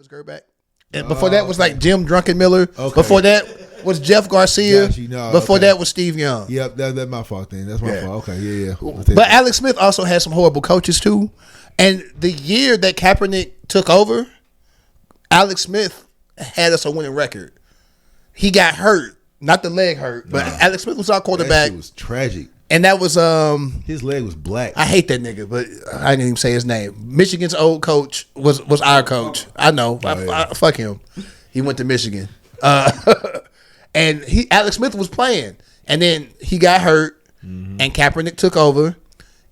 his Gerback. And before that was like Jim Drunkenmiller. Okay. Before that was Jeff Garcia. Before that was Steve Young. Yep, that's my fault then. That's my fault. Okay, yeah. But Alex Smith also had some horrible coaches too. And the year that Kaepernick took over, Alex Smith had us a winning record. He got hurt, not the leg hurt, but Alex Smith was our quarterback. That shit was tragic. And that was his leg was black. I hate that nigga, but I didn't even say his name. Michigan's old coach was our coach. I know. Fuck him. He went to Michigan. And Alex Smith was playing. And then he got hurt and Kaepernick took over.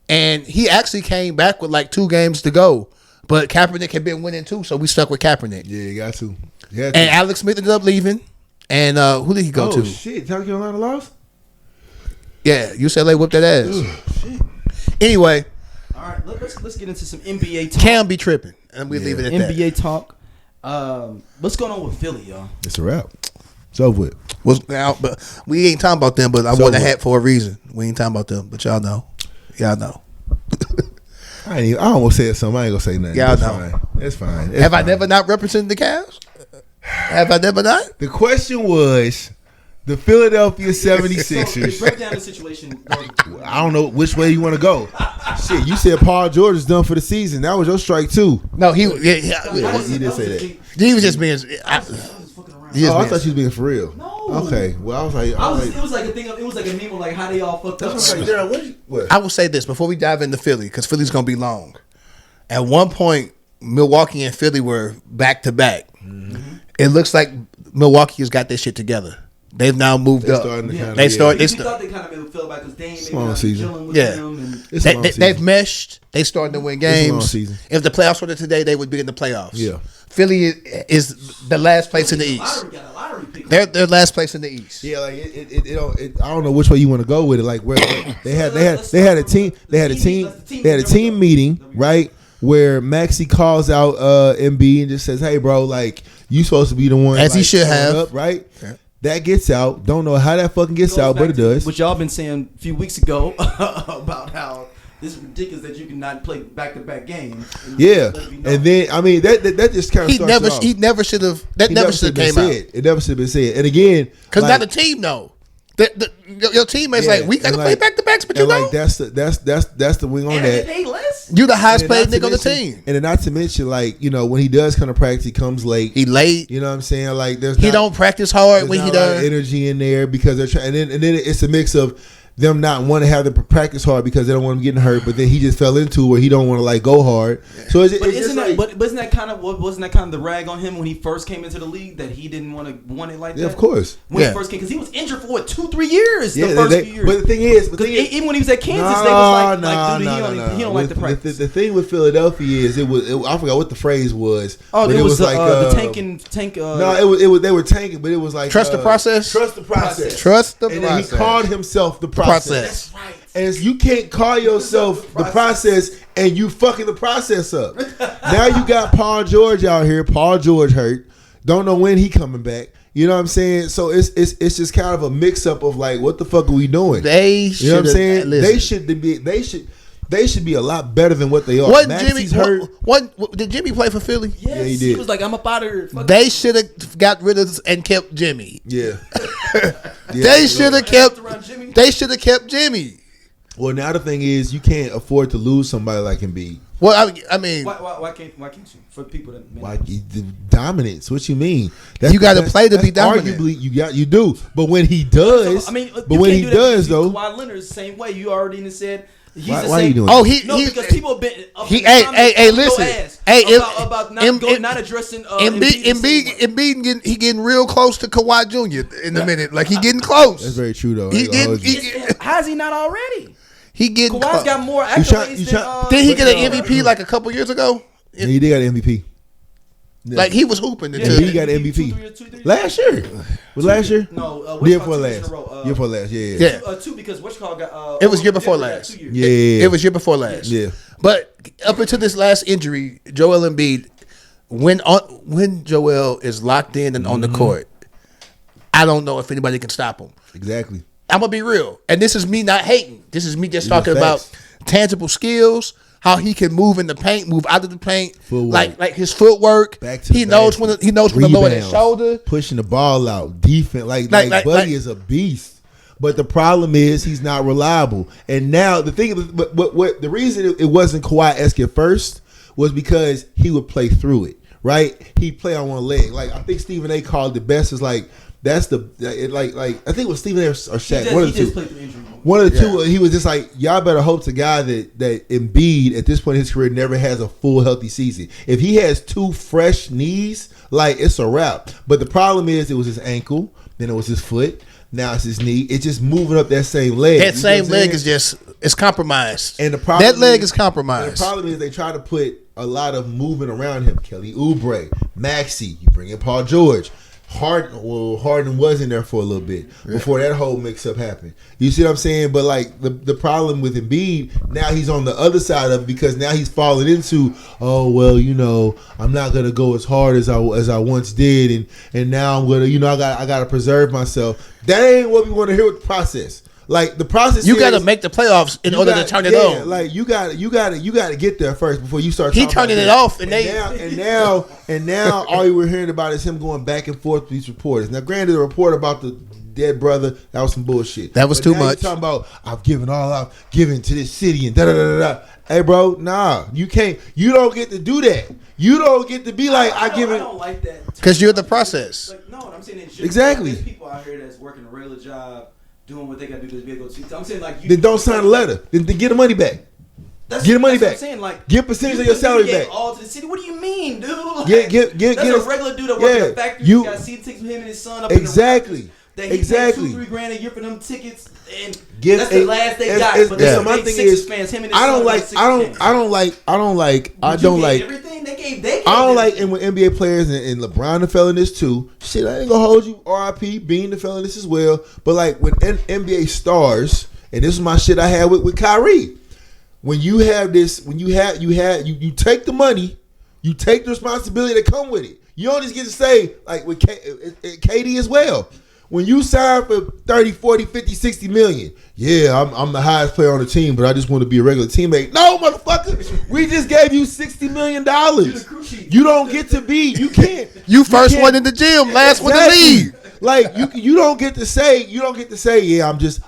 And he actually came back with like 2 games to go. But Kaepernick had been winning too, so we stuck with Kaepernick. Yeah, you got to. And Alex Smith ended up leaving. And who did he go to? Oh shit, South Carolina lost? Yeah, UCLA whipped that ass. Shit. Anyway. All right, let's get into some NBA talk. Cam be tripping. And we leave it at that. NBA talk. What's going on with Philly, y'all? It's a wrap. It's over with. But we ain't talking about them, but I wore the hat for a reason. We ain't talking about them, but y'all know. Y'all know. I almost said something. I ain't gonna say nothing. Y'all That's know. Fine. It's fine. Have I never not represented the Cavs? Have I never not? The question was the Philadelphia 76ers. So, break down the situation. I don't know which way you want to go. Shit, you said Paul George is done for the season. That was your strike too. No, he didn't say that. He was just being. I thought you was being for real. No. Okay. Well, I was like, it was like a thing. It was like a meme of like how they all fucked up. I will say this before we dive into Philly, because Philly's gonna be long. At one point, Milwaukee and Philly were back to back. It looks like Milwaukee has got their shit together. They've now moved up. We thought they kind of made feel back because they ain't small season. They've meshed. They starting to win games. If the playoffs were today, they would be in the playoffs. Yeah. Philly is the last place in the East. They're last place in the East. Yeah, like I don't know which way you want to go with it. Like where they had a team meeting, right? Where Maxey calls out Embiid and just says, "Hey, bro, like you supposed to be the one." As he should have, up, right? Yeah. That gets out. Don't know how that fucking gets out, but it does. What y'all been saying a few weeks ago about how this is ridiculous that you cannot play back-to-back games. Yeah, and then I mean that just kind of he never should have. That never should have came out. It never should have been said. And again, because not the team though. Your teammates like we gotta play back to backs, but you know like that's the wing on that. You the highest paid nigga on the team, and then not to mention like when he does come to practice, he comes late. He late. You know what I'm saying? Like he don't practice hard when he does. Energy in there because they're trying, and then it's a mix of them not want to have them practice hard because they don't want him getting hurt, but then he just fell into where he don't want to like go hard. So isn't that kind of wasn't that kind of the rag on him when he first came into the league that he didn't want it like that? Yeah, of course. When he first came, because he was injured for 2-3 years. The first few years. But the thing is, even when he was at Kansas, they was like, he don't like the practice. The thing with Philadelphia is I forgot what the phrase was. Oh, it was like the tank. No, they were tanking, but it was like trust the process. Trust the process. Trust the process. And then he called himself the process. That's right. And you can't call yourself the process and you fucking the process up. Now you got Paul George out here. Paul George hurt. Don't know when he coming back. You know what I'm saying? So it's just kind of a mix up of like, what the fuck are we doing? You know what I'm saying? They should be a lot better than what they are. Maxey's hurt. Did Jimmy play for Philly? Yes, yeah, he did. He was like, I'm up out of here. They should have got rid of and kept Jimmy. Yeah. They should have kept Jimmy. Well, now the thing is, you can't afford to lose somebody like Embiid. Well, I mean, why can't you? For people that dominance? What you mean? You got to play to be dominant. Arguably, you do. But when he does, though, Kawhi Leonard is the same way. You already said. Why are you doing because people have been. Listen. About not addressing Embiid getting real close to Kawhi Jr. in a minute. Like he getting close. That's very true though. How's he not already? He getting. Kawhi's got more accolades than. Did he get an MVP like a couple years ago? Yeah, he did got an MVP. Yeah. Like he was hooping. He got an MVP last year. Was last year? No, year before last. Year before last. Yeah. Two because got. It was year before last. Yeah. It was year before last. Yeah. But up until this last injury, Joel Embiid, when Joel is locked in and on the court, I don't know if anybody can stop him. Exactly. I'm gonna be real, and this is me not hating. This is me just talking about tangible skills. how he can move in the paint, move out of the paint, Footwork. like his footwork. Back to he knows when to lower his shoulder, pushing the ball out, defense. Like Buddy is a beast. But the problem is he's not reliable. And now the thing, what the reason it wasn't Kawhi-esque at first was because he would play through it, right? He'd play on one leg. Like I think Stephen A. called it best is like that's the I think it was Stephen A. or Shaq. One of the two. One of the two. He was just like, y'all better hope to God that Embiid at this point in his career never has a full healthy season. If he has 2 fresh knees, like it's a wrap. But the problem is it was his ankle, then it was his foot. Now it's his knee. It's just moving up that same leg. That same leg is it's compromised. And the problem that leg is compromised. The problem is they try to put a lot of movement around him. Kelly Oubre, Maxey, you bring in Paul George. Harden was in there for a little bit before that whole mix-up happened. You see what I'm saying? But like the problem with Embiid, now he's on the other side of it because now he's falling into, I'm not gonna go as hard as I once did, and now I'm gonna, I gotta preserve myself. That ain't what we want to hear with the process. Like the process, you got to make the playoffs in order to turn it on. Like you got to get there first before you start. He turning it off, and now all you were hearing about is him going back and forth with these reporters. Now, granted, the report about the dead brother, that was some bullshit. That was too much. Talking about I've given all I've given to this city and da da da da. Hey, bro, nah, you can't. You don't get to do that. You don't get to be like I don't like that because you're the process. Like, no, I'm saying exactly. There's people out here that's working a regular job, doing what they got to do to be able to. I'm saying like then don't sign a letter. Then get the money back. Get the money back. I'm saying, like, get percentage of your salary back. All to the city. What do you mean, dude? Like, get a regular dude that works in a factory. You got seat tickets with him and his son up exactly. in the that he paid $2-3 a year for them tickets, and that's the last they got. But so my thing is, fans, him and his son I don't like everything they gave. I don't like, and with NBA players and LeBron the fell in this too. Shit, I ain't gonna hold you. RIP, Bean the fell in this as well. But like with NBA stars, and this is my shit I had with Kyrie. When you have this, you take the money, you take the responsibility that come with it. You don't just get to say, like with KD as well. When you sign for 30, 40, 50, 60 million, I'm the highest player on the team, but I just want to be a regular teammate. No, motherfucker. We just gave you $60 million. You don't get to be, you can't. You first one in the gym, last one to leave. Like you don't get to say, I'm just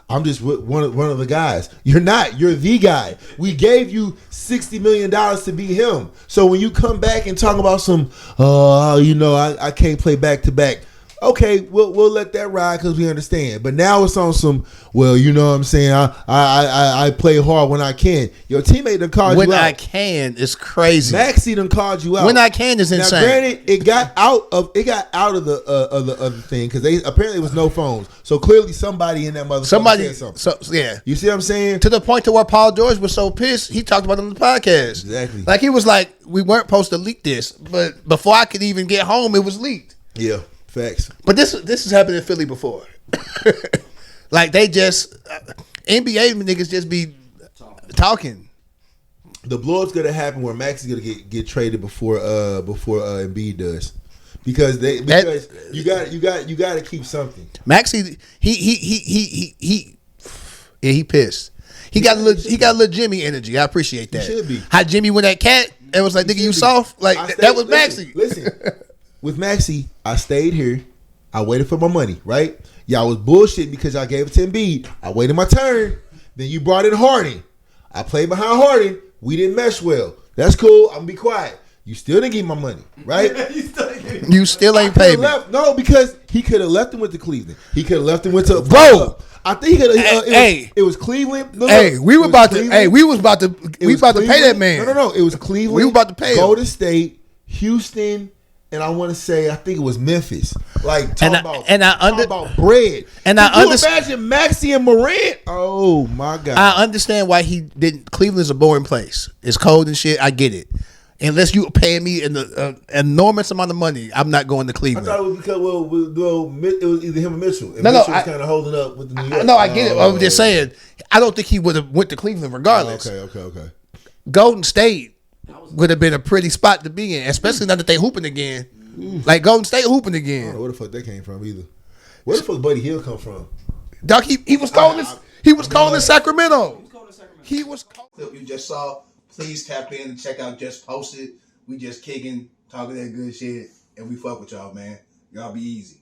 one of the guys. You're not. You're the guy. We gave you $60 million to be him. So when you come back and talk about some, I can't play back to back. Okay, we'll let that ride because we understand. But now it's on some, you know what I'm saying? I play hard when I can. Your teammate done called you out. When I can is crazy. Maxey done called you out. When I can is insane. Now, granted, it got out of the other thing because they apparently it was no phones. So clearly somebody in that motherfucker said something. So yeah, you see what I'm saying? To the point to where Paul George was so pissed, he talked about it on the podcast. Exactly. Like he was like, we weren't supposed to leak this, but before I could even get home, it was leaked. Yeah. Facts. But this has happened in Philly before. Like they just NBA niggas just be talking. The blow up's gonna happen where Max is gonna get traded before Embiid does, because you got to keep something. Maxey he pissed. He got a little Jimmy energy. I appreciate that. He should be. How Jimmy went that cat and was like, "Nigga, you soft." Like that was Maxey. Listen. With Maxey, I stayed here. I waited for my money, right? Y'all was bullshit because y'all gave it to Embiid. I waited my turn. Then you brought in Harden. I played behind Harden. We didn't mesh well. That's cool. I'm going to be quiet. You still didn't give me my money, right? You still ain't paid me. No, because he could have left him with the Cleveland. He could have left him with the... Bro! I think he could have... It was Cleveland. We was about to pay that man. No. It was Cleveland. We were about to pay him. Golden State, Houston... And I want to say, I think it was Memphis. Like, talking about bread. And Could you imagine Maxey and Morant? Oh, my God. I understand why he didn't. Cleveland's a boring place. It's cold and shit. I get it. Unless you pay me an enormous amount of money, I'm not going to Cleveland. I thought it was because, it was either him or Mitchell. And Mitchell was kind of holding up with the New York. No, I get it. I was just saying, I don't think he would have went to Cleveland regardless. Okay. Golden State would have been a pretty spot to be in, especially now that they hooping again. Like Golden State hooping again. I don't know where the fuck that came from either. Where the fuck Buddy Hield come from? Doc, he was cold in Sacramento. He was cold. Clip you just saw Please tap in and check out Just Posted. We just kicking, talking that good shit, and we fuck with y'all, man. Y'all be easy.